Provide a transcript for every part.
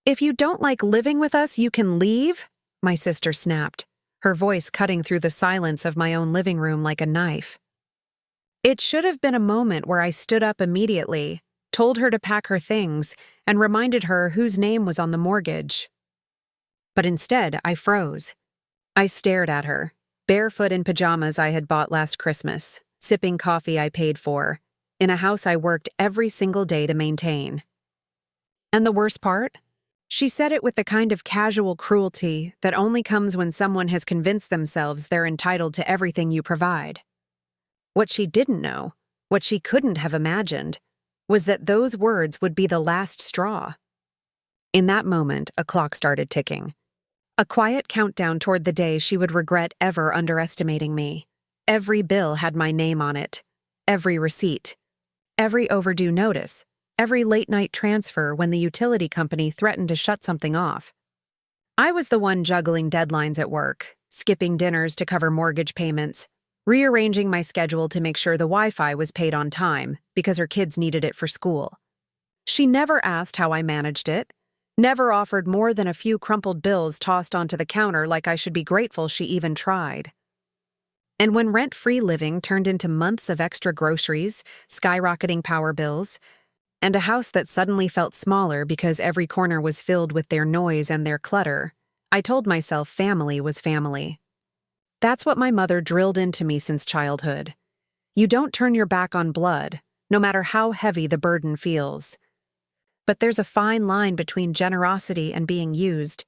"If you don't like living with us, you can leave," my sister snapped, her voice cutting through the silence of my own living room like a knife. It should have been a moment where I stood up immediately, told her to pack her things, and reminded her whose name was on the mortgage. But instead, I froze. I stared at her, barefoot in pajamas I had bought last Christmas, sipping coffee I paid for, in a house I worked every single day to maintain. And the worst part? She said it with the kind of casual cruelty that only comes when someone has convinced themselves they're entitled to everything you provide. What she didn't know, what she couldn't have imagined, was that those words would be the last straw. In that moment, a clock started ticking. A quiet countdown toward the day she would regret ever underestimating me. Every bill had my name on it. Every receipt. Every overdue notice. Every late-night transfer when the utility company threatened to shut something off. I was the one juggling deadlines at work, skipping dinners to cover mortgage payments, rearranging my schedule to make sure the Wi-Fi was paid on time because her kids needed it for school. She never asked how I managed it, never offered more than a few crumpled bills tossed onto the counter like I should be grateful she even tried. And when rent-free living turned into months of extra groceries, skyrocketing power bills, and a house that suddenly felt smaller because every corner was filled with their noise and their clutter, I told myself family was family. That's what my mother drilled into me since childhood. You don't turn your back on blood, no matter how heavy the burden feels. But there's a fine line between generosity and being used,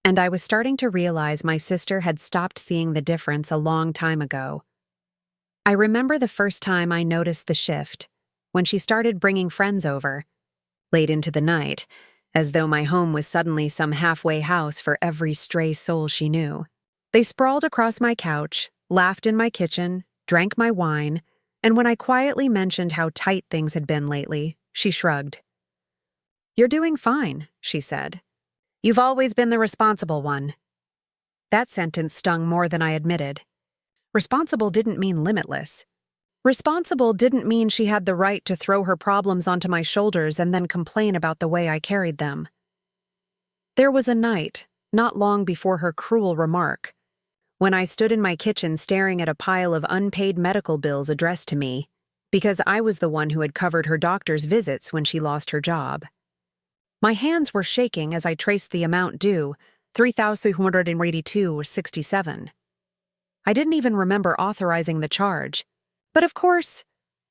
and I was starting to realize my sister had stopped seeing the difference a long time ago. I remember the first time I noticed the shift, when she started bringing friends over, late into the night, as though my home was suddenly some halfway house for every stray soul she knew. They sprawled across my couch, laughed in my kitchen, drank my wine, and when I quietly mentioned how tight things had been lately, she shrugged. "You're doing fine," she said. "You've always been the responsible one." That sentence stung more than I admitted. Responsible didn't mean limitless. Responsible didn't mean she had the right to throw her problems onto my shoulders and then complain about the way I carried them. There was a night, not long before her cruel remark, when I stood in my kitchen staring at a pile of unpaid medical bills addressed to me, because I was the one who had covered her doctor's visits when she lost her job. My hands were shaking as I traced the amount due, $3,382.67. I didn't even remember authorizing the charge. But of course,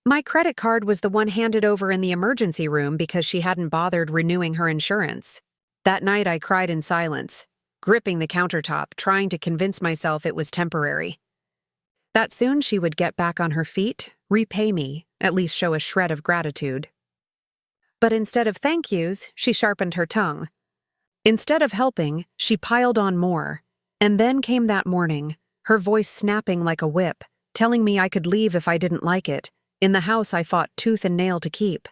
my credit card was the one handed over in the emergency room because she hadn't bothered renewing her insurance. That night I cried in silence, gripping the countertop, trying to convince myself it was temporary. That soon she would get back on her feet, repay me, at least show a shred of gratitude. But instead of thank yous, she sharpened her tongue. Instead of helping, she piled on more. And then came that morning, her voice snapping like a whip, telling me I could leave if I didn't like it, in the house I fought tooth and nail to keep.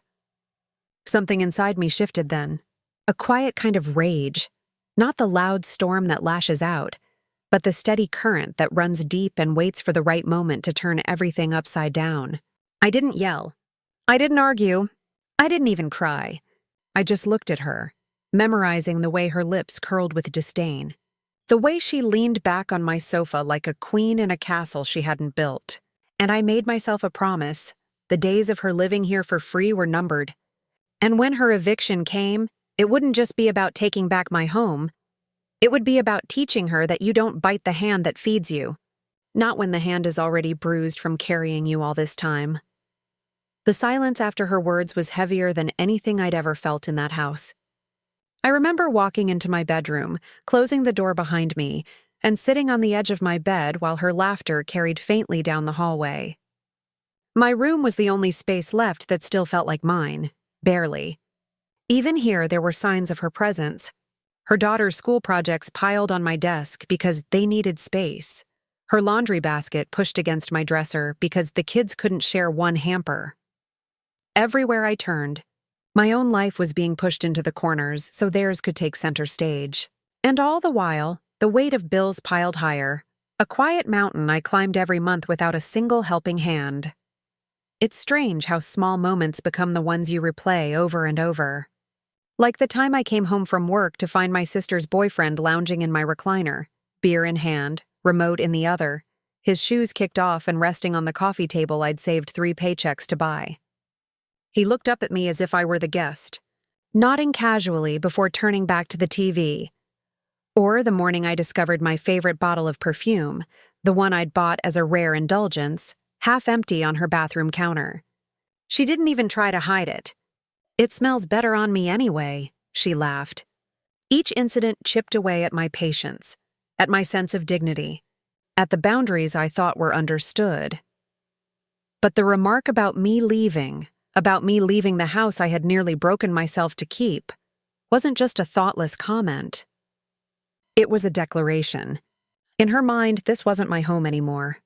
Something inside me shifted then, a quiet kind of rage. Not the loud storm that lashes out, but the steady current that runs deep and waits for the right moment to turn everything upside down. I didn't yell. I didn't argue. I didn't even cry. I just looked at her, memorizing the way her lips curled with disdain, the way she leaned back on my sofa like a queen in a castle she hadn't built. And I made myself a promise. The days of her living here for free were numbered. And when her eviction came, it wouldn't just be about taking back my home. It would be about teaching her that you don't bite the hand that feeds you. Not when the hand is already bruised from carrying you all this time. The silence after her words was heavier than anything I'd ever felt in that house. I remember walking into my bedroom, closing the door behind me, and sitting on the edge of my bed while her laughter carried faintly down the hallway. My room was the only space left that still felt like mine, barely. Even here, there were signs of her presence. Her daughter's school projects piled on my desk because they needed space. Her laundry basket pushed against my dresser because the kids couldn't share one hamper. Everywhere I turned, my own life was being pushed into the corners so theirs could take center stage. And all the while, the weight of bills piled higher, a quiet mountain I climbed every month without a single helping hand. It's strange how small moments become the ones you replay over and over. Like the time I came home from work to find my sister's boyfriend lounging in my recliner, beer in hand, remote in the other, his shoes kicked off and resting on the coffee table I'd saved 3 paychecks to buy. He looked up at me as if I were the guest, nodding casually before turning back to the TV. Or the morning I discovered my favorite bottle of perfume, the one I'd bought as a rare indulgence, half empty on her bathroom counter. She didn't even try to hide it. "It smells better on me anyway," she laughed. Each incident chipped away at my patience, at my sense of dignity, at the boundaries I thought were understood. But the remark about me leaving the house I had nearly broken myself to keep, wasn't just a thoughtless comment. It was a declaration. In her mind, this wasn't my home anymore.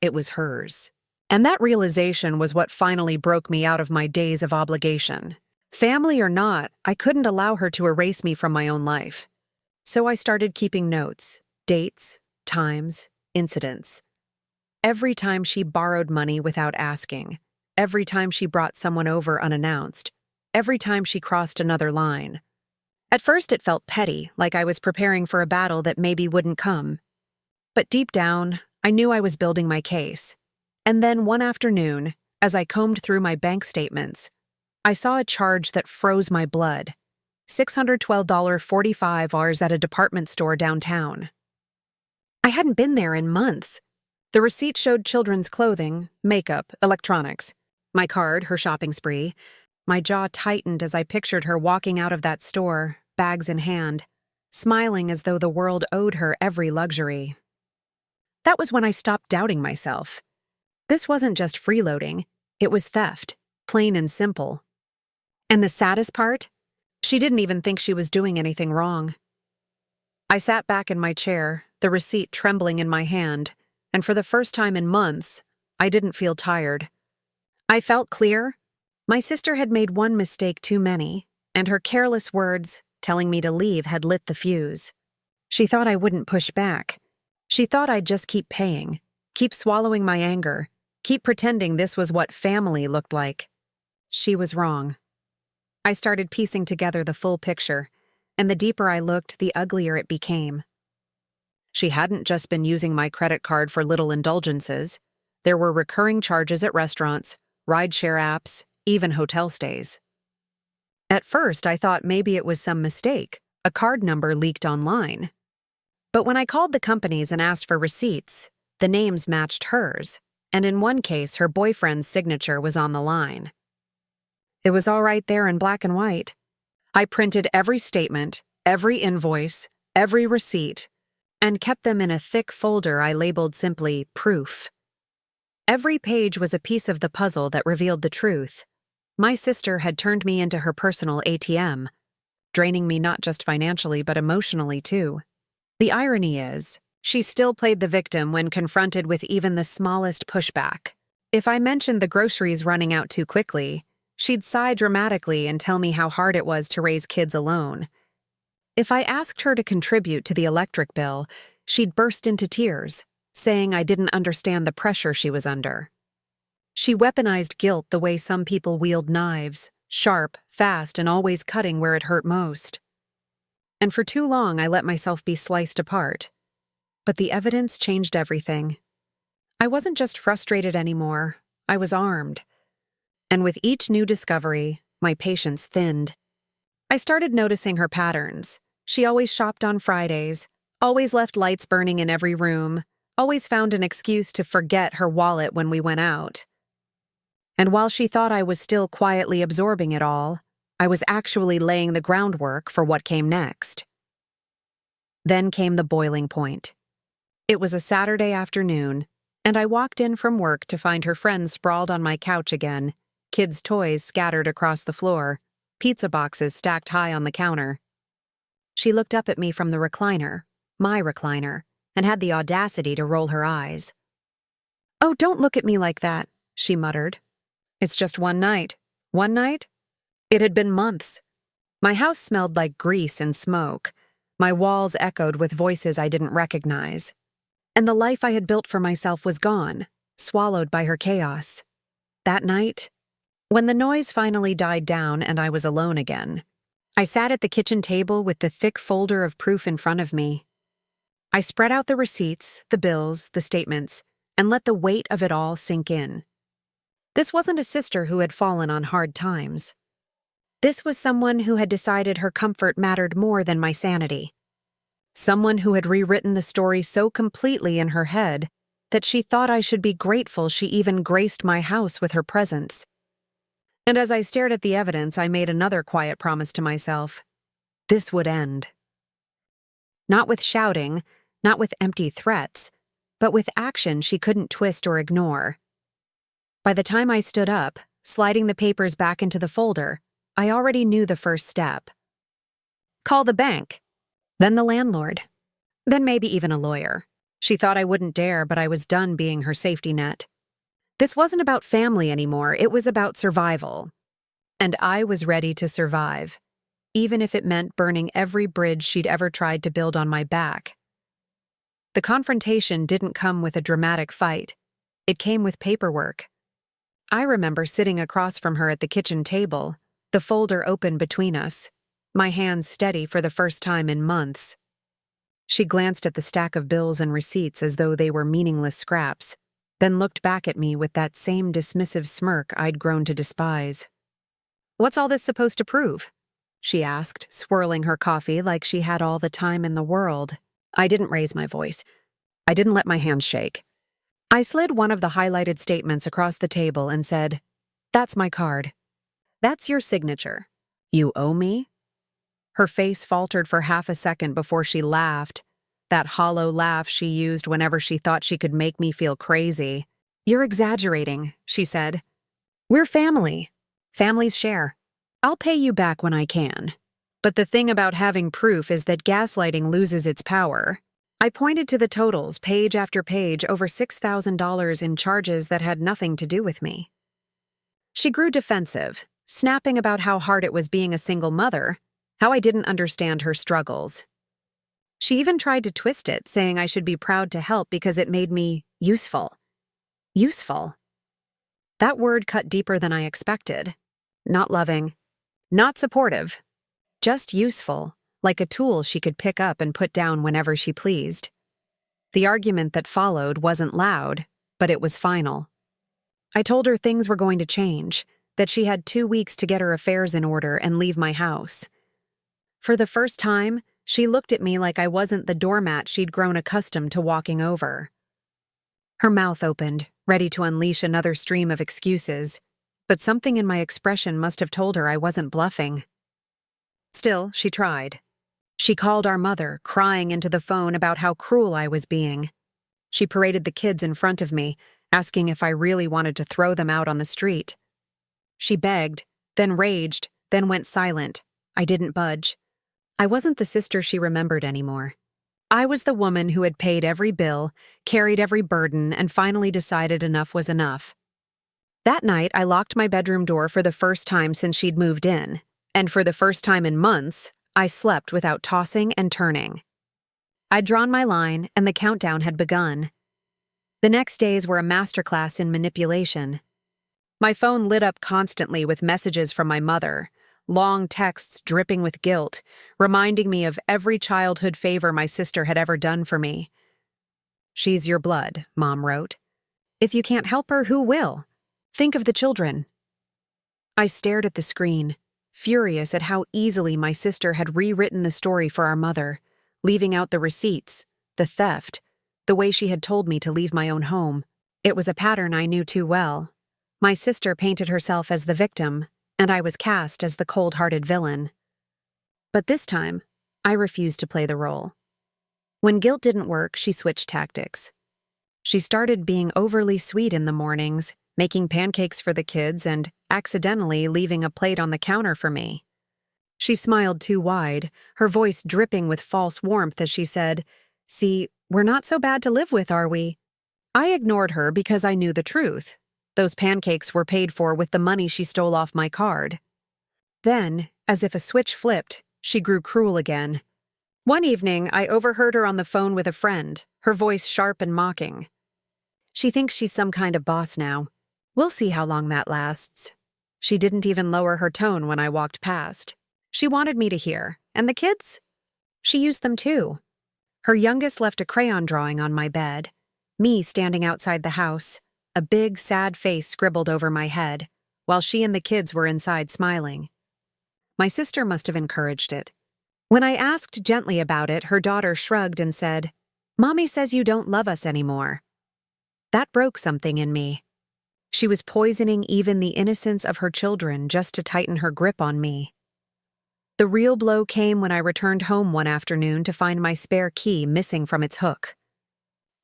It was hers. And that realization was what finally broke me out of my days of obligation. Family or not, I couldn't allow her to erase me from my own life. So I started keeping notes, dates, times, incidents. Every time she borrowed money without asking, every time she brought someone over unannounced, every time she crossed another line. At first it felt petty, like I was preparing for a battle that maybe wouldn't come. But deep down, I knew I was building my case. And then one afternoon, as I combed through my bank statements, I saw a charge that froze my blood. $612.45 at a department store downtown. I hadn't been there in months. The receipt showed children's clothing, makeup, electronics. My card, her shopping spree. My jaw tightened as I pictured her walking out of that store, bags in hand, smiling as though the world owed her every luxury. That was when I stopped doubting myself. This wasn't just freeloading, it was theft, plain and simple. And the saddest part? She didn't even think she was doing anything wrong. I sat back in my chair, the receipt trembling in my hand, and for the first time in months, I didn't feel tired. I felt clear. My sister had made one mistake too many, and her careless words, telling me to leave, had lit the fuse. She thought I wouldn't push back. She thought I'd just keep paying, keep swallowing my anger, keep pretending this was what family looked like. She was wrong. I started piecing together the full picture, and the deeper I looked, the uglier it became. She hadn't just been using my credit card for little indulgences. There were recurring charges at restaurants, rideshare apps, even hotel stays. At first, I thought maybe it was some mistake, a card number leaked online. But when I called the companies and asked for receipts, the names matched hers, and in one case, her boyfriend's signature was on the line. It was all right there in black and white. I printed every statement, every invoice, every receipt, and kept them in a thick folder I labeled simply proof. Every page was a piece of the puzzle that revealed the truth. My sister had turned me into her personal ATM, draining me not just financially but emotionally too. The irony is, she still played the victim when confronted with even the smallest pushback. If I mentioned the groceries running out too quickly, she'd sigh dramatically and tell me how hard it was to raise kids alone. If I asked her to contribute to the electric bill, she'd burst into tears, saying I didn't understand the pressure she was under. She weaponized guilt the way some people wield knives, sharp, fast, and always cutting where it hurt most. And for too long, I let myself be sliced apart. But the evidence changed everything. I wasn't just frustrated anymore, I was armed. And with each new discovery, my patience thinned. I started noticing her patterns. She always shopped on Fridays, always left lights burning in every room, always found an excuse to forget her wallet when we went out. And while she thought I was still quietly absorbing it all, I was actually laying the groundwork for what came next. Then came the boiling point. It was a Saturday afternoon, and I walked in from work to find her friends sprawled on my couch again, kids' toys scattered across the floor, pizza boxes stacked high on the counter. She looked up at me from the recliner, my recliner, and had the audacity to roll her eyes. "Oh, don't look at me like that," she muttered. "It's just one night." One night? It had been months. My house smelled like grease and smoke. My walls echoed with voices I didn't recognize. And the life I had built for myself was gone, swallowed by her chaos. That night, when the noise finally died down and I was alone again, I sat at the kitchen table with the thick folder of proof in front of me. I spread out the receipts, the bills, the statements, and let the weight of it all sink in. This wasn't a sister who had fallen on hard times. This was someone who had decided her comfort mattered more than my sanity. Someone who had rewritten the story so completely in her head that she thought I should be grateful she even graced my house with her presence. And as I stared at the evidence, I made another quiet promise to myself. This would end. Not with shouting, not with empty threats, but with action she couldn't twist or ignore. By the time I stood up, sliding the papers back into the folder, I already knew the first step. Call the bank, then the landlord, then maybe even a lawyer. She thought I wouldn't dare, but I was done being her safety net. This wasn't about family anymore, it was about survival. And I was ready to survive, even if it meant burning every bridge she'd ever tried to build on my back. The confrontation didn't come with a dramatic fight. It came with paperwork. I remember sitting across from her at the kitchen table, the folder open between us, my hands steady for the first time in months. She glanced at the stack of bills and receipts as though they were meaningless scraps, then looked back at me with that same dismissive smirk I'd grown to despise. "What's all this supposed to prove?" she asked, swirling her coffee like she had all the time in the world. I didn't raise my voice. I didn't let my hands shake. I slid one of the highlighted statements across the table and said, "That's my card. That's your signature. You owe me?" Her face faltered for half a second before she laughed, that hollow laugh she used whenever she thought she could make me feel crazy. "You're exaggerating," she said. "We're family. Families share. I'll pay you back when I can. But the thing about having proof is that gaslighting loses its power." I pointed to the totals, page after page, over $6,000 in charges that had nothing to do with me. She grew defensive, snapping about how hard it was being a single mother, how I didn't understand her struggles. She even tried to twist it, saying I should be proud to help because it made me useful. Useful. That word cut deeper than I expected. Not loving, not supportive, just useful, like a tool she could pick up and put down whenever she pleased. The argument that followed wasn't loud, but it was final. I told her things were going to change, that she had 2 weeks to get her affairs in order and leave my house. For the first time, she looked at me like I wasn't the doormat she'd grown accustomed to walking over. Her mouth opened, ready to unleash another stream of excuses, but something in my expression must have told her I wasn't bluffing. Still, she tried. She called our mother, crying into the phone about how cruel I was being. She paraded the kids in front of me, asking if I really wanted to throw them out on the street. She begged, then raged, then went silent. I didn't budge. I wasn't the sister she remembered anymore. I was the woman who had paid every bill, carried every burden, and finally decided enough was enough. That night, I locked my bedroom door for the first time since she'd moved in, and for the first time in months, I slept without tossing and turning. I'd drawn my line, and the countdown had begun. The next days were a masterclass in manipulation. My phone lit up constantly with messages from my mother, long texts dripping with guilt, reminding me of every childhood favor my sister had ever done for me. "She's your blood," Mom wrote. "If you can't help her, who will? Think of the children." I stared at the screen, furious at how easily my sister had rewritten the story for our mother, leaving out the receipts, the theft, the way she had told me to leave my own home. It was a pattern I knew too well. My sister painted herself as the victim, and I was cast as the cold-hearted villain. But this time, I refused to play the role. When guilt didn't work, she switched tactics. She started being overly sweet in the mornings, making pancakes for the kids and accidentally leaving a plate on the counter for me. She smiled too wide, her voice dripping with false warmth as she said, "See, we're not so bad to live with, are we?" I ignored her because I knew the truth. Those pancakes were paid for with the money she stole off my card. Then, as if a switch flipped, she grew cruel again. One evening, I overheard her on the phone with a friend, her voice sharp and mocking. "She thinks she's some kind of boss now. We'll see how long that lasts." She didn't even lower her tone when I walked past. She wanted me to hear. And the kids? She used them too. Her youngest left a crayon drawing on my bed. Me standing outside the house, a big, sad face scribbled over my head, while she and the kids were inside smiling. My sister must have encouraged it. When I asked gently about it, her daughter shrugged and said, "Mommy says you don't love us anymore." That broke something in me. She was poisoning even the innocence of her children just to tighten her grip on me. The real blow came when I returned home one afternoon to find my spare key missing from its hook.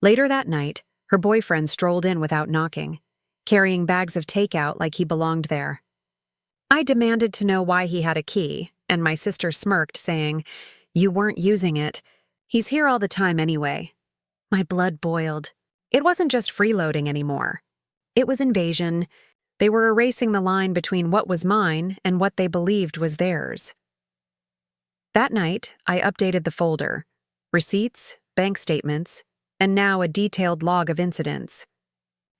Later that night, her boyfriend strolled in without knocking, carrying bags of takeout like he belonged there. I demanded to know why he had a key, and my sister smirked, saying, "You weren't using it. He's here all the time anyway." My blood boiled. It wasn't just freeloading anymore. It was invasion. They were erasing the line between what was mine and what they believed was theirs. That night, I updated the folder. Receipts, bank statements, and now a detailed log of incidents.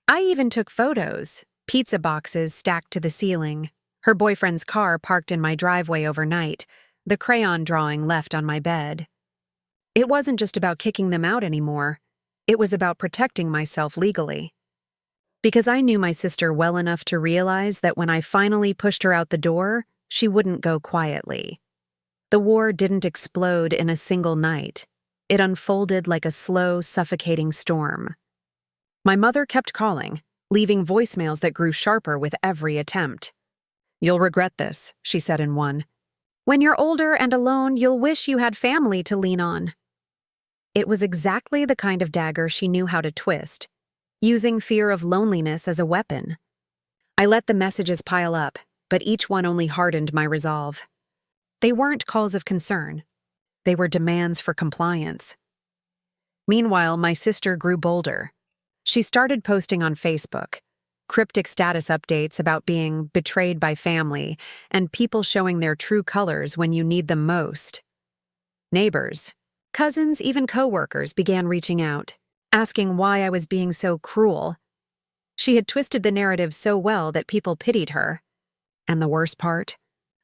I even took photos, pizza boxes stacked to the ceiling, her boyfriend's car parked in my driveway overnight, the crayon drawing left on my bed. It wasn't just about kicking them out anymore. It was about protecting myself legally. Because I knew my sister well enough to realize that when I finally pushed her out the door, she wouldn't go quietly. The war didn't explode in a single night. It unfolded like a slow, suffocating storm. My mother kept calling, leaving voicemails that grew sharper with every attempt. "You'll regret this," she said in one. "When you're older and alone, you'll wish you had family to lean on." It was exactly the kind of dagger she knew how to twist, using fear of loneliness as a weapon. I let the messages pile up, but each one only hardened my resolve. They weren't calls of concern. They were demands for compliance. Meanwhile, my sister grew bolder. She started posting on Facebook, cryptic status updates about being betrayed by family and people showing their true colors when you need them most. Neighbors, cousins, even coworkers began reaching out, asking why I was being so cruel. She had twisted the narrative so well that people pitied her. And the worst part?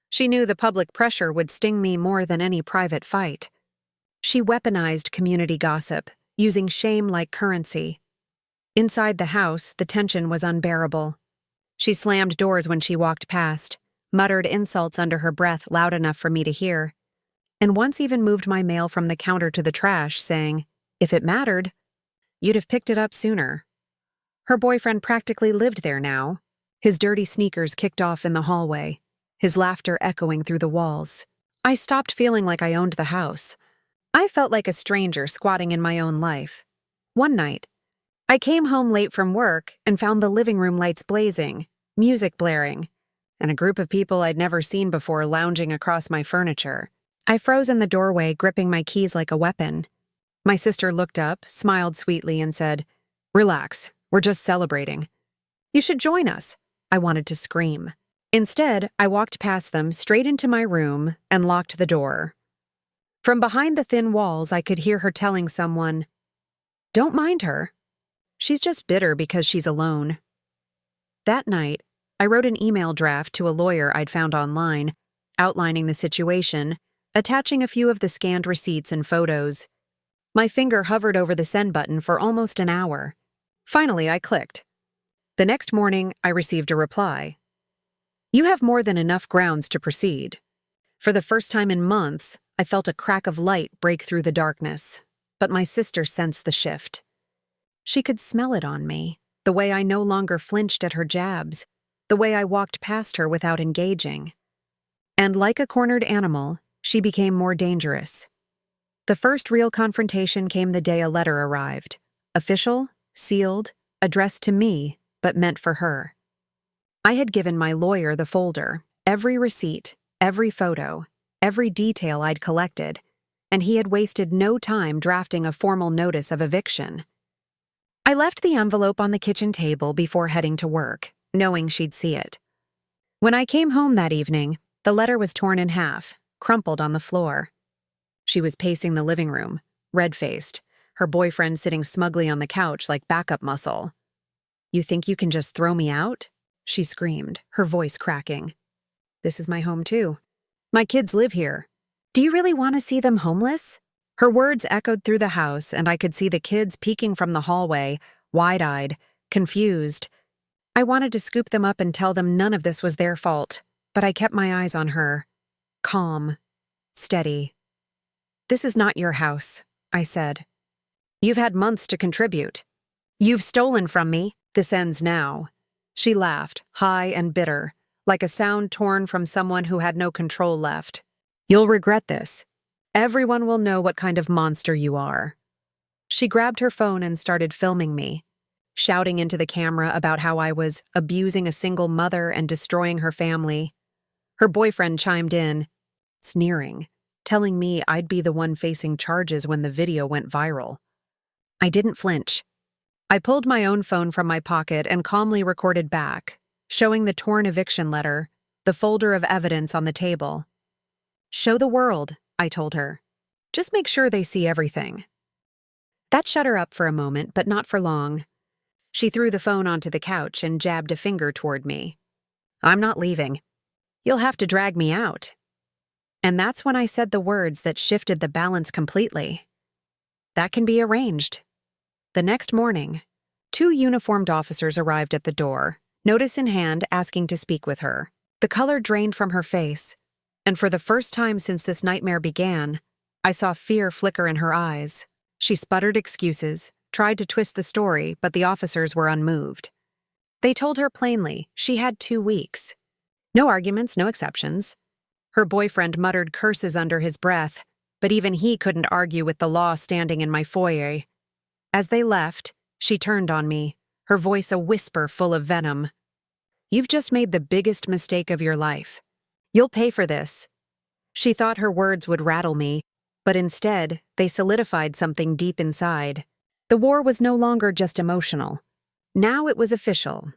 She knew the public pressure would sting me more than any private fight. She weaponized community gossip, using shame like currency. Inside the house, the tension was unbearable. She slammed doors when she walked past, muttered insults under her breath loud enough for me to hear, and once even moved my mail from the counter to the trash, saying, "If it mattered, you'd have picked it up sooner." Her boyfriend practically lived there now, his dirty sneakers kicked off in the hallway, his laughter echoing through the walls. I stopped feeling like I owned the house. I felt like a stranger squatting in my own life. One night, I came home late from work and found the living room lights blazing, music blaring, and a group of people I'd never seen before lounging across my furniture. I froze in the doorway, gripping my keys like a weapon. My sister looked up, smiled sweetly, and said, "Relax, we're just celebrating." "You should join us." I wanted to scream. Instead, I walked past them straight into my room and locked the door. From behind the thin walls, I could hear her telling someone, "Don't mind her. She's just bitter because she's alone." That night, I wrote an email draft to a lawyer I'd found online, outlining the situation, attaching a few of the scanned receipts and photos. My finger hovered over the send button for almost an hour. Finally, I clicked. The next morning, I received a reply. "You have more than enough grounds to proceed." For the first time in months, I felt a crack of light break through the darkness, but my sister sensed the shift. She could smell it on me, the way I no longer flinched at her jabs, the way I walked past her without engaging. And like a cornered animal, she became more dangerous. The first real confrontation came the day a letter arrived. Official, sealed, addressed to me, but meant for her. I had given my lawyer the folder, every receipt, every photo, every detail I'd collected, and he had wasted no time drafting a formal notice of eviction. I left the envelope on the kitchen table before heading to work, knowing she'd see it. When I came home that evening, the letter was torn in half, crumpled on the floor. She was pacing the living room, red-faced, her boyfriend sitting smugly on the couch like backup muscle. "You think you can just throw me out?" she screamed, her voice cracking. "This is my home too. My kids live here. Do you really want to see them homeless? Her words echoed through the house, and I could see the kids peeking from the hallway, wide-eyed, confused. I wanted to scoop them up and tell them none of this was their fault, but I kept my eyes on her. Calm. Steady. This is not your house, I said. You've had months to contribute. You've stolen from me. This ends now. She laughed, high and bitter, like a sound torn from someone who had no control left. You'll regret this. Everyone will know what kind of monster you are. She grabbed her phone and started filming me, shouting into the camera about how I was abusing a single mother and destroying her family. Her boyfriend chimed in, sneering, telling me I'd be the one facing charges when the video went viral. I didn't flinch. I pulled my own phone from my pocket and calmly recorded back, showing the torn eviction letter, the folder of evidence on the table. Show the world, I told her. Just make sure they see everything. That shut her up for a moment, but not for long. She threw the phone onto the couch and jabbed a finger toward me. I'm not leaving. You'll have to drag me out. And that's when I said the words that shifted the balance completely. That can be arranged. The next morning, 2 uniformed officers arrived at the door, notice in hand asking to speak with her. The color drained from her face, and for the first time since this nightmare began, I saw fear flicker in her eyes. She sputtered excuses, tried to twist the story, but the officers were unmoved. They told her plainly she had 2 weeks. No arguments, no exceptions. Her boyfriend muttered curses under his breath, but even he couldn't argue with the law standing in my foyer. As they left, she turned on me, her voice a whisper full of venom. You've just made the biggest mistake of your life. You'll pay for this. She thought her words would rattle me, but instead, they solidified something deep inside. The war was no longer just emotional. Now it was official.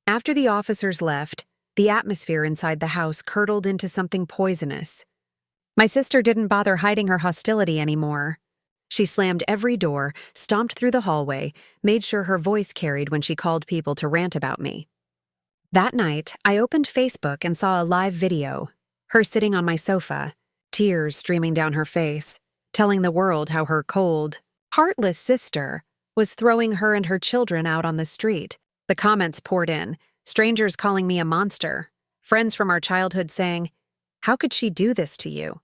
After the officers left, the atmosphere inside the house curdled into something poisonous. My sister didn't bother hiding her hostility anymore. She slammed every door, stomped through the hallway, made sure her voice carried when she called people to rant about me. That night, I opened Facebook and saw a live video, her sitting on my sofa, tears streaming down her face, telling the world how her cold, heartless sister was throwing her and her children out on the street. The comments poured in, strangers calling me a monster, friends from our childhood saying, "How could she do this to you?"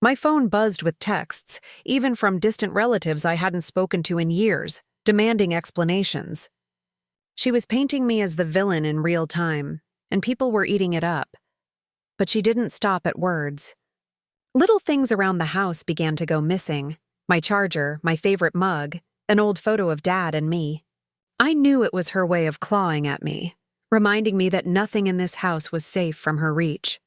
My phone buzzed with texts, even from distant relatives I hadn't spoken to in years, demanding explanations. She was painting me as the villain in real time, and people were eating it up. But she didn't stop at words. Little things around the house began to go missing. My charger, my favorite mug, an old photo of Dad and me. I knew it was her way of clawing at me, reminding me that nothing in this house was safe from her reach.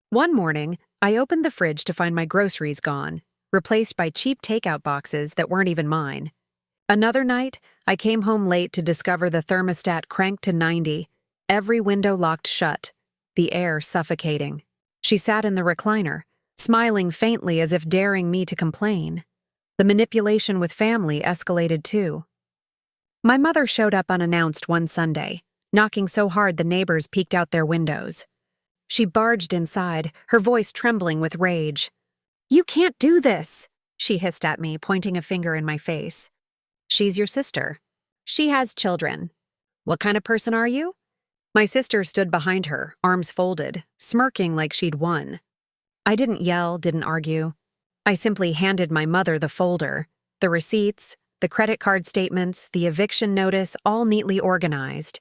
One morning, I opened the fridge to find my groceries gone, replaced by cheap takeout boxes that weren't even mine. Another night, I came home late to discover the thermostat cranked to 90, every window locked shut, the air suffocating. She sat in the recliner, smiling faintly as if daring me to complain. The manipulation with family escalated too. My mother showed up unannounced one Sunday, knocking so hard the neighbors peeked out their windows. She barged inside, her voice trembling with rage. "You can't do this," she hissed at me, pointing a finger in my face. "She's your sister. She has children. What kind of person are you?" My sister stood behind her, arms folded, smirking like she'd won. I didn't yell, didn't argue. I simply handed my mother the folder, the receipts, the credit card statements, the eviction notice, all neatly organized.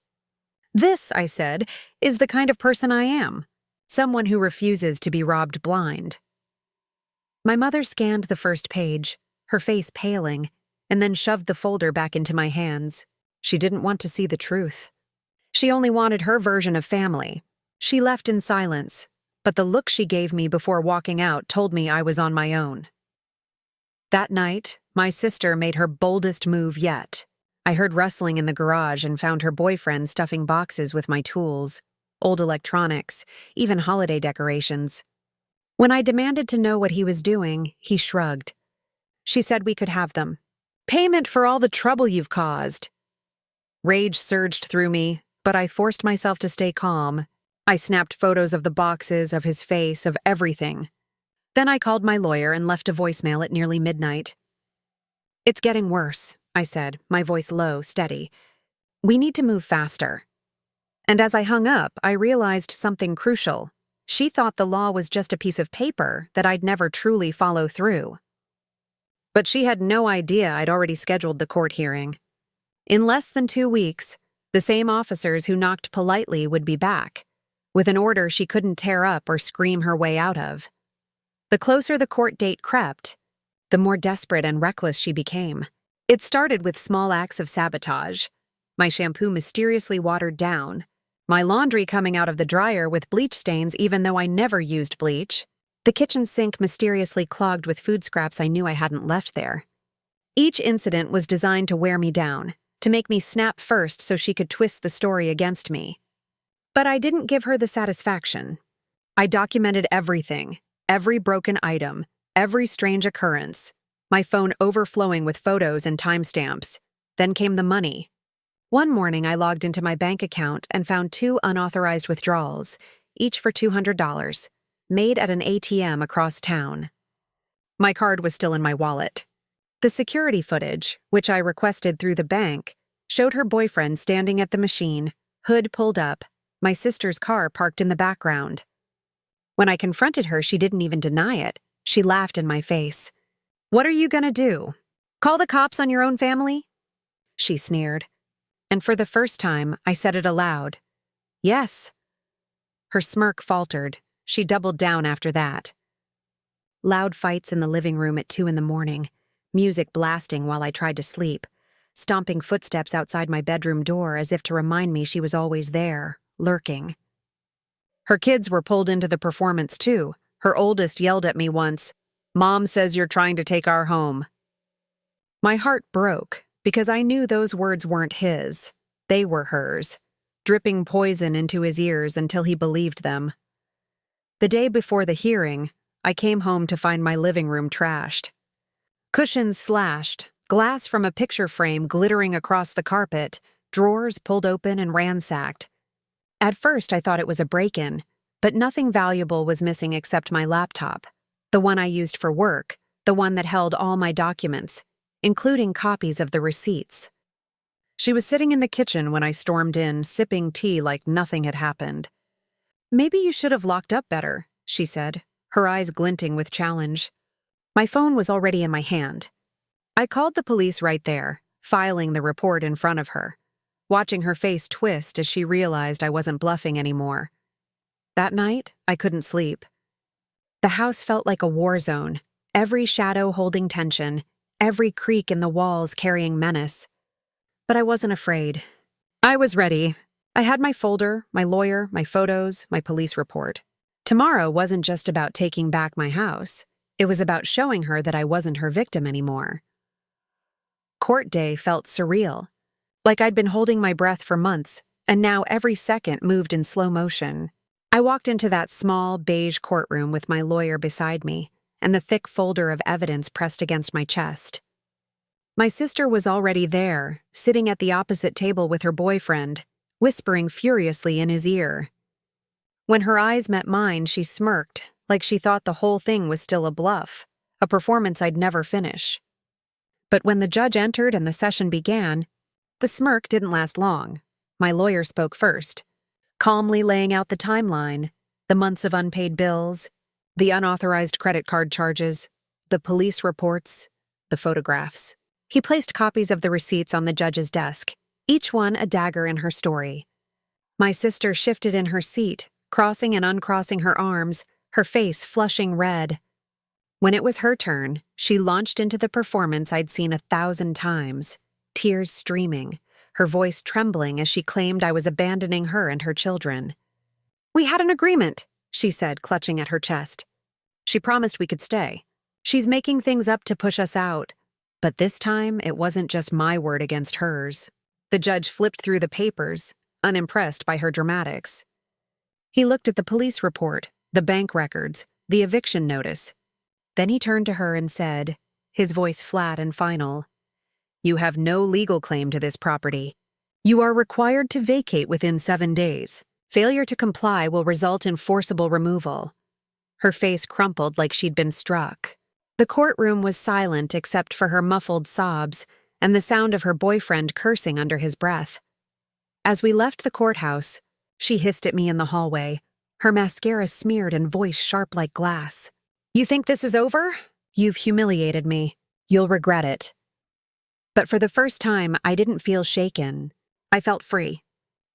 "This," I said, "is the kind of person I am. Someone who refuses to be robbed blind." My mother scanned the first page, her face paling, and then shoved the folder back into my hands. She didn't want to see the truth. She only wanted her version of family. She left in silence, but the look she gave me before walking out told me I was on my own. That night, my sister made her boldest move yet. I heard rustling in the garage and found her boyfriend stuffing boxes with my tools, old electronics, even holiday decorations. When I demanded to know what he was doing, he shrugged. She said we could have them. "Payment for all the trouble you've caused." Rage surged through me, but I forced myself to stay calm. I snapped photos of the boxes, of his face, of everything. Then I called my lawyer and left a voicemail at nearly midnight. "It's getting worse," I said, my voice low, steady. "We need to move faster." And as I hung up, I realized something crucial. She thought the law was just a piece of paper that I'd never truly follow through. But she had no idea I'd already scheduled the court hearing. In less than 2 weeks, the same officers who knocked politely would be back, with an order she couldn't tear up or scream her way out of. The closer the court date crept, the more desperate and reckless she became. It started with small acts of sabotage. My shampoo mysteriously watered down, my laundry coming out of the dryer with bleach stains even though I never used bleach, the kitchen sink mysteriously clogged with food scraps I knew I hadn't left there. Each incident was designed to wear me down, to make me snap first so she could twist the story against me. But I didn't give her the satisfaction. I documented everything, every broken item, every strange occurrence, my phone overflowing with photos and timestamps. Then came the money. One morning I logged into my bank account and found 2 unauthorized withdrawals, each for $200, made at an ATM across town. My card was still in my wallet. The security footage, which I requested through the bank, showed her boyfriend standing at the machine, hood pulled up, my sister's car parked in the background. When I confronted her, she didn't even deny it. She laughed in my face. "What are you gonna do? Call the cops on your own family?" She sneered. And for the first time, I said it aloud. "Yes." Her smirk faltered. She doubled down after that. Loud fights in the living room at 2 a.m, music blasting while I tried to sleep, stomping footsteps outside my bedroom door as if to remind me she was always there, lurking. Her kids were pulled into the performance too. Her oldest yelled at me once, "Mom says you're trying to take our home." My heart broke because I knew those words weren't his. They were hers, dripping poison into his ears until he believed them. The day before the hearing, I came home to find my living room trashed. Cushions slashed, glass from a picture frame glittering across the carpet, drawers pulled open and ransacked. At first, I thought it was a break-in, but nothing valuable was missing except my laptop, the one I used for work, the one that held all my documents, including copies of the receipts. She was sitting in the kitchen when I stormed in, sipping tea like nothing had happened. "Maybe you should have locked up better," she said, her eyes glinting with challenge. My phone was already in my hand. I called the police right there, filing the report in front of her, watching her face twist as she realized I wasn't bluffing anymore. That night, I couldn't sleep. The house felt like a war zone, every shadow holding tension, every creak in the walls carrying menace. But I wasn't afraid. I was ready. I had my folder, my lawyer, my photos, my police report. Tomorrow wasn't just about taking back my house. It was about showing her that I wasn't her victim anymore. Court day felt surreal, like I'd been holding my breath for months, and now every second moved in slow motion. I walked into that small, beige courtroom with my lawyer beside me, and the thick folder of evidence pressed against my chest. My sister was already there, sitting at the opposite table with her boyfriend, whispering furiously in his ear. When her eyes met mine, she smirked, like she thought the whole thing was still a bluff, a performance I'd never finish. But when the judge entered and the session began, the smirk didn't last long. My lawyer spoke first, calmly laying out the timeline, the months of unpaid bills, the unauthorized credit card charges, the police reports, the photographs. He placed copies of the receipts on the judge's desk, each one a dagger in her story. My sister shifted in her seat, crossing and uncrossing her arms, her face flushing red. When it was her turn, she launched into the performance I'd seen 1,000 times, tears streaming, her voice trembling as she claimed I was abandoning her and her children. "We had an agreement," she said, clutching at her chest. "She promised we could stay. She's making things up to push us out." But this time, it wasn't just my word against hers. The judge flipped through the papers, unimpressed by her dramatics. He looked at the police report, the bank records, the eviction notice. Then he turned to her and said, his voice flat and final, "You have no legal claim to this property. You are required to vacate within 7 days. Failure to comply will result in forcible removal. Her face crumpled like she'd been struck. The courtroom was silent except for her muffled sobs and the sound of her boyfriend cursing under his breath. As we left the courthouse, she hissed at me in the hallway, her mascara smeared and voice sharp like glass. "You think this is over? You've humiliated me. You'll regret it." But for the first time, I didn't feel shaken. I felt free.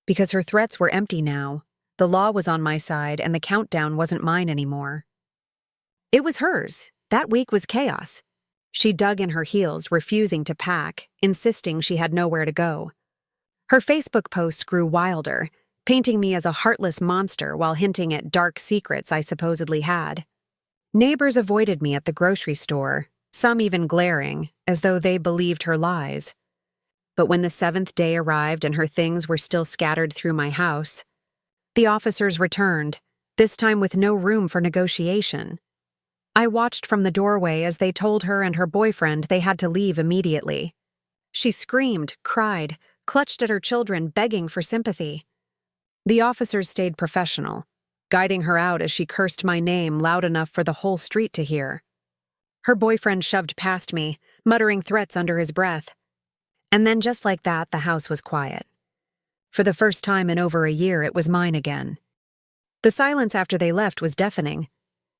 Because her threats were empty now, the law was on my side and the countdown wasn't mine anymore. It was hers. That week was chaos. She dug in her heels, refusing to pack, insisting she had nowhere to go. Her Facebook posts grew wilder, painting me as a heartless monster while hinting at dark secrets I supposedly had. Neighbors avoided me at the grocery store, some even glaring, as though they believed her lies. But when the 7th day arrived and her things were still scattered through my house, the officers returned, this time with no room for negotiation. I watched from the doorway as they told her and her boyfriend they had to leave immediately. She screamed, cried, clutched at her children, begging for sympathy. The officers stayed professional, guiding her out as she cursed my name loud enough for the whole street to hear. Her boyfriend shoved past me, muttering threats under his breath. And then just like that, the house was quiet. For the first time in over a year, it was mine again. The silence after they left was deafening.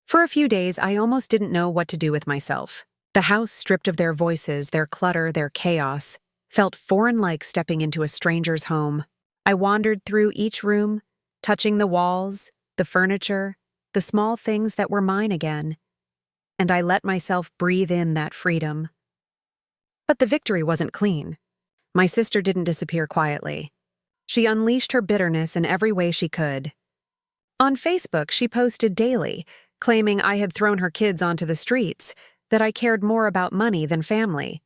For a few days, I almost didn't know what to do with myself. The house, stripped of their voices, their clutter, their chaos, felt foreign like stepping into a stranger's home. I wandered through each room, touching the walls, the furniture, the small things that were mine again. And I let myself breathe in that freedom. But the victory wasn't clean. My sister didn't disappear quietly. She unleashed her bitterness in every way she could. On Facebook, she posted daily, claiming I had thrown her kids onto the streets, that I cared more about money than family.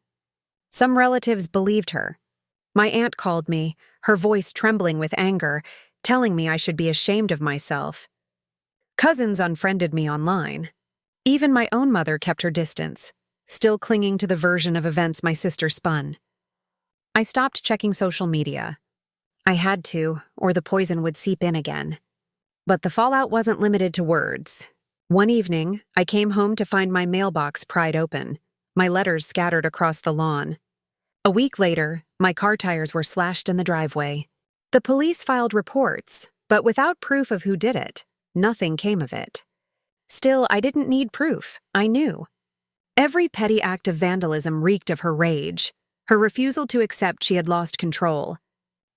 Some relatives believed her. My aunt called me, her voice trembling with anger, telling me I should be ashamed of myself. Cousins unfriended me online. Even my own mother kept her distance, still clinging to the version of events my sister spun. I stopped checking social media. I had to, or the poison would seep in again. But the fallout wasn't limited to words. One evening, I came home to find my mailbox pried open, my letters scattered across the lawn. A week later, my car tires were slashed in the driveway. The police filed reports, but without proof of who did it, nothing came of it. Still, I didn't need proof. I knew. Every petty act of vandalism reeked of her rage, her refusal to accept she had lost control.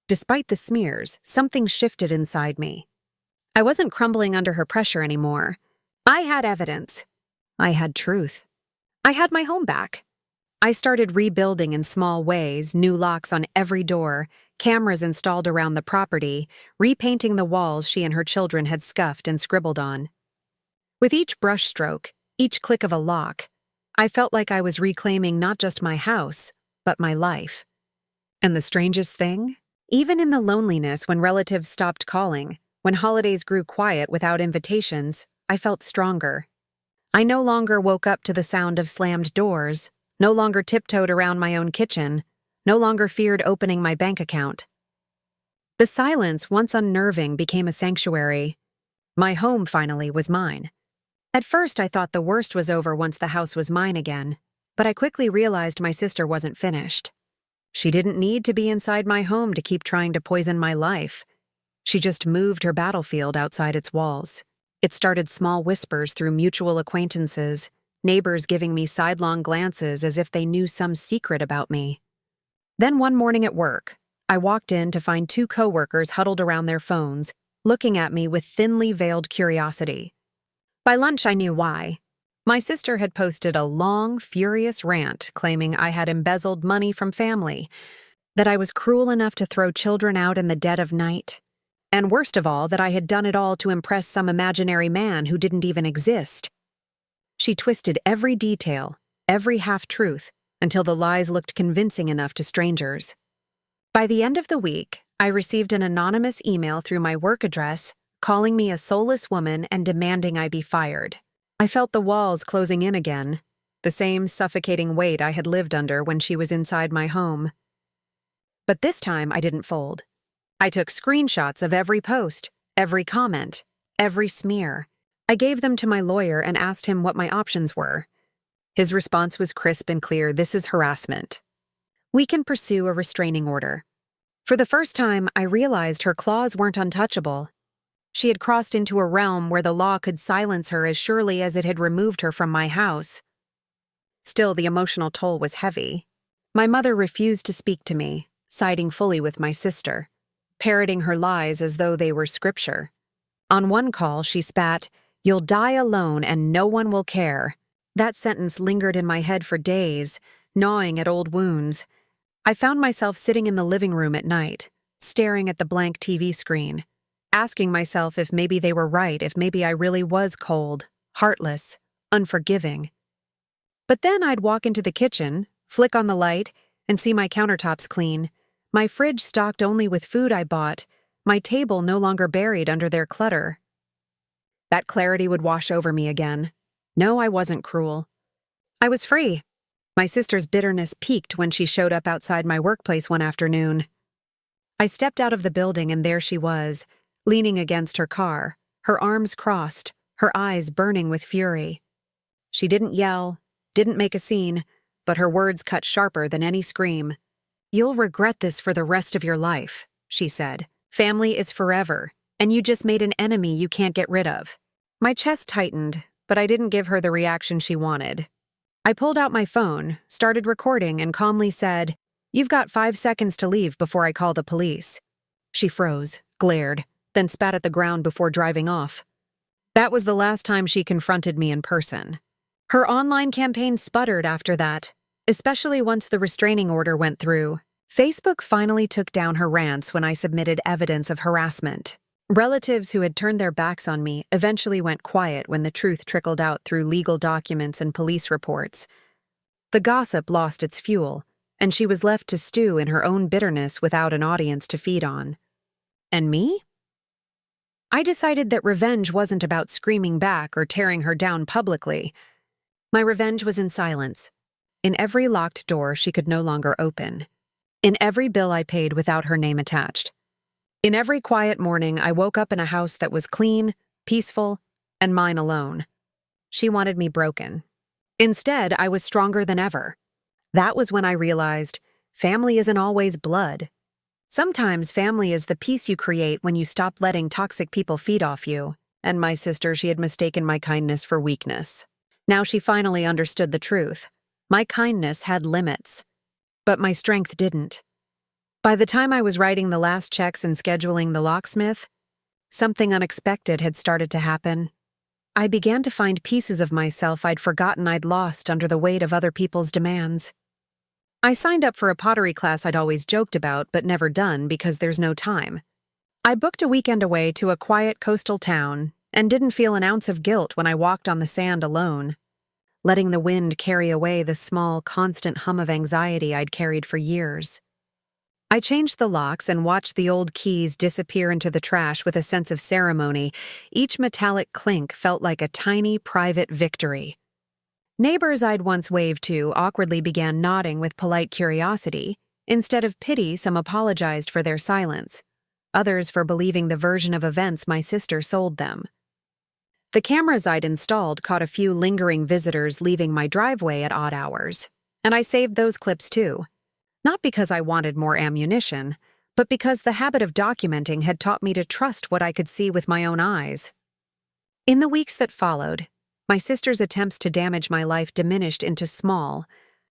Despite the smears, something shifted inside me. I wasn't crumbling under her pressure anymore. I had evidence. I had truth. I had my home back. I started rebuilding in small ways, new locks on every door, cameras installed around the property, repainting the walls she and her children had scuffed and scribbled on. With each brushstroke, each click of a lock, I felt like I was reclaiming not just my house, but my life. And the strangest thing? Even in the loneliness when relatives stopped calling, when holidays grew quiet without invitations, I felt stronger. I no longer woke up to the sound of slammed doors, no longer tiptoed around my own kitchen, no longer feared opening my bank account. The silence, once unnerving, became a sanctuary. My home, finally, was mine. At first, I thought the worst was over once the house was mine again, but I quickly realized my sister wasn't finished. She didn't need to be inside my home to keep trying to poison my life. She just moved her battlefield outside its walls. It started small whispers through mutual acquaintances, neighbors giving me sidelong glances as if they knew some secret about me. Then one morning at work, I walked in to find two coworkers huddled around their phones, looking at me with thinly veiled curiosity. By lunch, I knew why. My sister had posted a long, furious rant claiming I had embezzled money from family, that I was cruel enough to throw children out in the dead of night, and worst of all, that I had done it all to impress some imaginary man who didn't even exist. She twisted every detail, every half-truth, until the lies looked convincing enough to strangers. By the end of the week, I received an anonymous email through my work address calling me a soulless woman and demanding I be fired. I felt the walls closing in again, the same suffocating weight I had lived under when she was inside my home. But this time I didn't fold. I took screenshots of every post, every comment, every smear. I gave them to my lawyer and asked him what my options were. His response was crisp and clear: this is harassment. We can pursue a restraining order. For the first time, I realized her claws weren't untouchable. She had crossed into a realm where the law could silence her as surely as it had removed her from my house. Still, the emotional toll was heavy. My mother refused to speak to me, siding fully with my sister, parroting her lies as though they were scripture. On one call, she spat, "You'll die alone and no one will care." That sentence lingered in my head for days, gnawing at old wounds. I found myself sitting in the living room at night, staring at the blank TV screen, asking myself if maybe they were right, if maybe I really was cold, heartless, unforgiving. But then I'd walk into the kitchen, flick on the light, and see my countertops clean, my fridge stocked only with food I bought, my table no longer buried under their clutter. That clarity would wash over me again. No, I wasn't cruel. I was free. My sister's bitterness peaked when she showed up outside my workplace one afternoon. I stepped out of the building and there she was, leaning against her car, her arms crossed, her eyes burning with fury. She didn't yell, didn't make a scene, but her words cut sharper than any scream. "You'll regret this for the rest of your life," she said. "Family is forever, and you just made an enemy you can't get rid of." My chest tightened, but I didn't give her the reaction she wanted. I pulled out my phone, started recording, and calmly said, "You've got 5 seconds to leave before I call the police." She froze, glared, then spat at the ground before driving off. That was the last time she confronted me in person. Her online campaign sputtered after that, especially once the restraining order went through. Facebook finally took down her rants when I submitted evidence of harassment. Relatives who had turned their backs on me eventually went quiet when the truth trickled out through legal documents and police reports. The gossip lost its fuel, and she was left to stew in her own bitterness without an audience to feed on. And me? I decided that revenge wasn't about screaming back or tearing her down publicly. My revenge was in silence. In every locked door she could no longer open. In every bill I paid without her name attached. In every quiet morning, I woke up in a house that was clean, peaceful, and mine alone. She wanted me broken. Instead, I was stronger than ever. That was when I realized family isn't always blood. Sometimes family is the peace you create when you stop letting toxic people feed off you. And my sister, she had mistaken my kindness for weakness. Now she finally understood the truth. My kindness had limits, but my strength didn't. By the time I was writing the last checks and scheduling the locksmith, something unexpected had started to happen. I began to find pieces of myself I'd forgotten I'd lost under the weight of other people's demands. I signed up for a pottery class I'd always joked about but never done because there's no time. I booked a weekend away to a quiet coastal town and didn't feel an ounce of guilt when I walked on the sand alone, letting the wind carry away the small, constant hum of anxiety I'd carried for years. I changed the locks and watched the old keys disappear into the trash with a sense of ceremony. Each metallic clink felt like a tiny, private victory. Neighbors I'd once waved to awkwardly began nodding with polite curiosity. Instead of pity, some apologized for their silence, others for believing the version of events my sister sold them. The cameras I'd installed caught a few lingering visitors leaving my driveway at odd hours, and I saved those clips too. Not because I wanted more ammunition, but because the habit of documenting had taught me to trust what I could see with my own eyes. In the weeks that followed, my sister's attempts to damage my life diminished into small,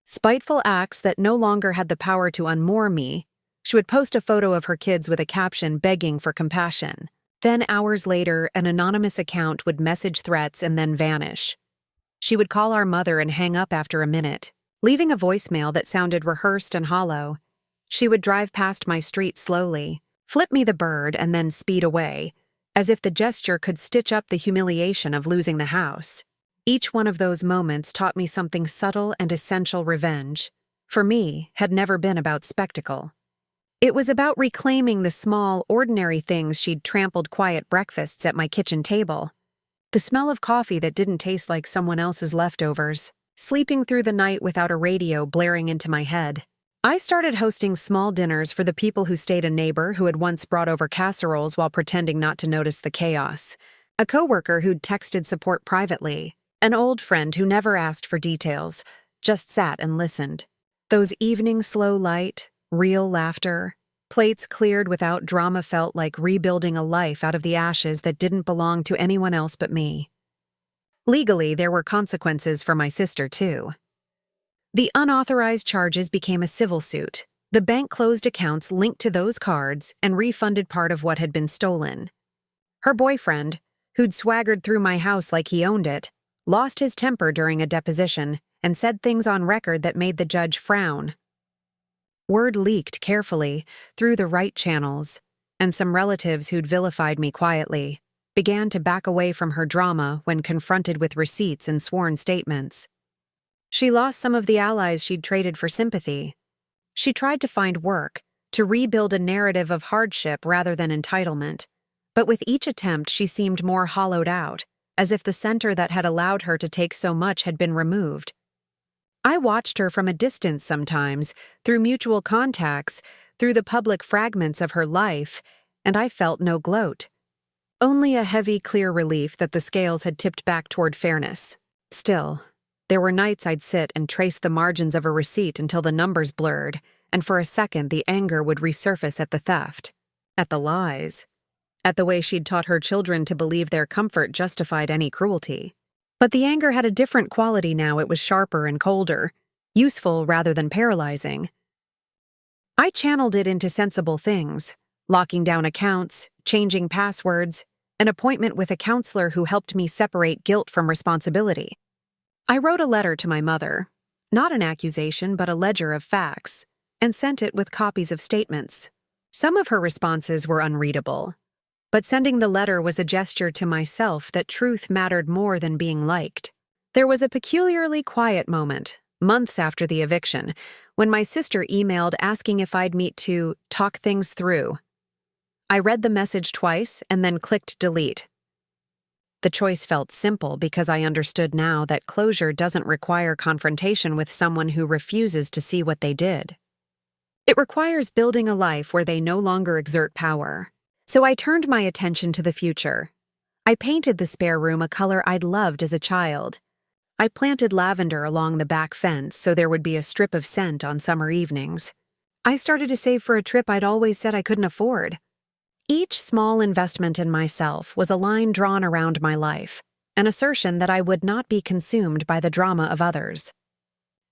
spiteful acts that no longer had the power to unmoor me. She would post a photo of her kids with a caption begging for compassion. Then hours later, an anonymous account would message threats and then vanish. She would call our mother and hang up after a minute, leaving a voicemail that sounded rehearsed and hollow. She would drive past my street slowly, flip me the bird, and then speed away, as if the gesture could stitch up the humiliation of losing the house. Each one of those moments taught me something subtle and essential. Revenge, for me, had never been about spectacle. It was about reclaiming the small, ordinary things she'd trampled: quiet breakfasts at my kitchen table, the smell of coffee that didn't taste like someone else's leftovers, sleeping through the night without a radio blaring into my head. I started hosting small dinners for the people who stayed, a neighbor who had once brought over casseroles while pretending not to notice the chaos, a coworker who'd texted support privately, an old friend who never asked for details, just sat and listened. Those evening slow light, real laughter, plates cleared without drama felt like rebuilding a life out of the ashes that didn't belong to anyone else but me. Legally, there were consequences for my sister, too. The unauthorized charges became a civil suit. The bank closed accounts linked to those cards and refunded part of what had been stolen. Her boyfriend, who'd swaggered through my house like he owned it, lost his temper during a deposition and said things on record that made the judge frown. Word leaked carefully through the right channels, and some relatives who'd vilified me quietly began to back away from her drama when confronted with receipts and sworn statements. She lost some of the allies she'd traded for sympathy. She tried to find work, to rebuild a narrative of hardship rather than entitlement, but with each attempt she seemed more hollowed out, as if the center that had allowed her to take so much had been removed. I watched her from a distance sometimes, through mutual contacts, through the public fragments of her life, and I felt no gloat. Only a heavy, clear relief that the scales had tipped back toward fairness. Still, there were nights I'd sit and trace the margins of a receipt until the numbers blurred, and for a second the anger would resurface at the theft, at the lies, at the way she'd taught her children to believe their comfort justified any cruelty. But the anger had a different quality now. It was sharper and colder, useful rather than paralyzing. I channeled it into sensible things, locking down accounts, changing passwords, an appointment with a counselor who helped me separate guilt from responsibility. I wrote a letter to my mother, not an accusation but a ledger of facts, and sent it with copies of statements. Some of her responses were unreadable, but sending the letter was a gesture to myself that truth mattered more than being liked. There was a peculiarly quiet moment, months after the eviction, when my sister emailed asking if I'd meet to talk things through. I read the message twice and then clicked delete. The choice felt simple because I understood now that closure doesn't require confrontation with someone who refuses to see what they did. It requires building a life where they no longer exert power. So I turned my attention to the future. I painted the spare room a color I'd loved as a child. I planted lavender along the back fence so there would be a strip of scent on summer evenings. I started to save for a trip I'd always said I couldn't afford. Each small investment in myself was a line drawn around my life, an assertion that I would not be consumed by the drama of others.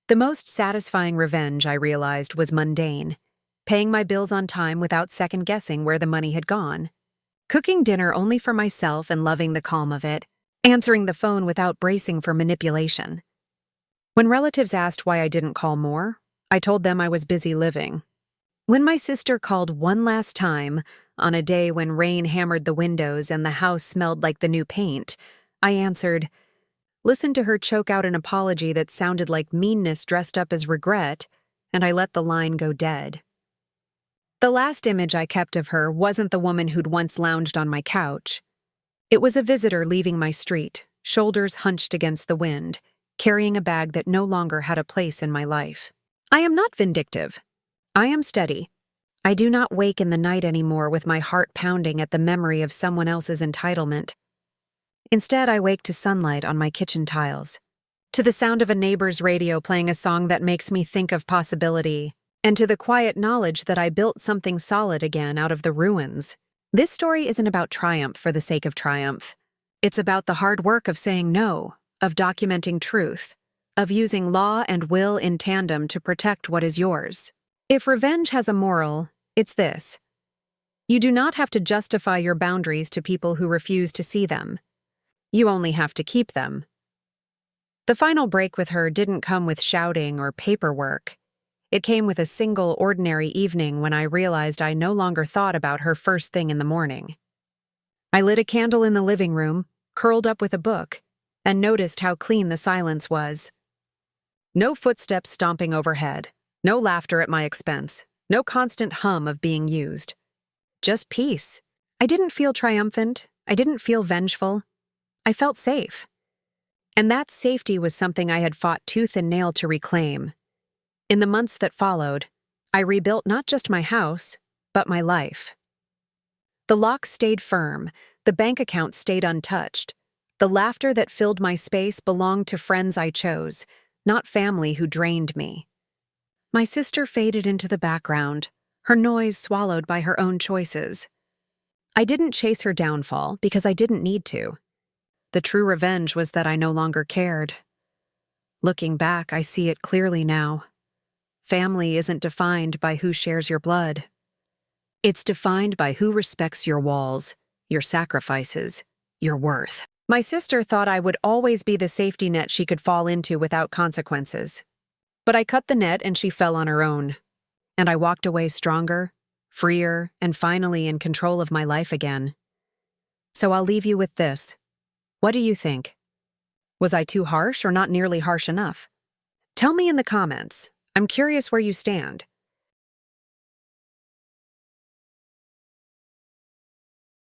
The most satisfying revenge, I realized, was mundane. Paying my bills on time without second-guessing where the money had gone. Cooking dinner only for myself and loving the calm of it. Answering the phone without bracing for manipulation. When relatives asked why I didn't call more, I told them I was busy living. When my sister called one last time, on a day when rain hammered the windows and the house smelled like the new paint, I answered, listened to her choke out an apology that sounded like meanness dressed up as regret, and I let the line go dead. The last image I kept of her wasn't the woman who'd once lounged on my couch. It was a visitor leaving my street, shoulders hunched against the wind, carrying a bag that no longer had a place in my life. I am not vindictive. I am steady. I do not wake in the night anymore with my heart pounding at the memory of someone else's entitlement. Instead, I wake to sunlight on my kitchen tiles, to the sound of a neighbor's radio playing a song that makes me think of possibility, and to the quiet knowledge that I built something solid again out of the ruins. This story isn't about triumph for the sake of triumph. It's about the hard work of saying no, of documenting truth, of using law and will in tandem to protect what is yours. If revenge has a moral, it's this. You do not have to justify your boundaries to people who refuse to see them. You only have to keep them. The final break with her didn't come with shouting or paperwork. It came with a single ordinary evening when I realized I no longer thought about her first thing in the morning. I lit a candle in the living room, curled up with a book, and noticed how clean the silence was. No footsteps stomping overhead, no laughter at my expense, no constant hum of being used. Just peace. I didn't feel triumphant. I didn't feel vengeful. I felt safe. And that safety was something I had fought tooth and nail to reclaim. In the months that followed, I rebuilt not just my house, but my life. The lock stayed firm, the bank account stayed untouched. The laughter that filled my space belonged to friends I chose, not family who drained me. My sister faded into the background, her noise swallowed by her own choices. I didn't chase her downfall because I didn't need to. The true revenge was that I no longer cared. Looking back, I see it clearly now. Family isn't defined by who shares your blood. It's defined by who respects your walls, your sacrifices, your worth. My sister thought I would always be the safety net she could fall into without consequences. But I cut the net and she fell on her own. And I walked away stronger, freer, and finally in control of my life again. So I'll leave you with this. What do you think? Was I too harsh or not nearly harsh enough? Tell me in the comments. I'm curious where you stand.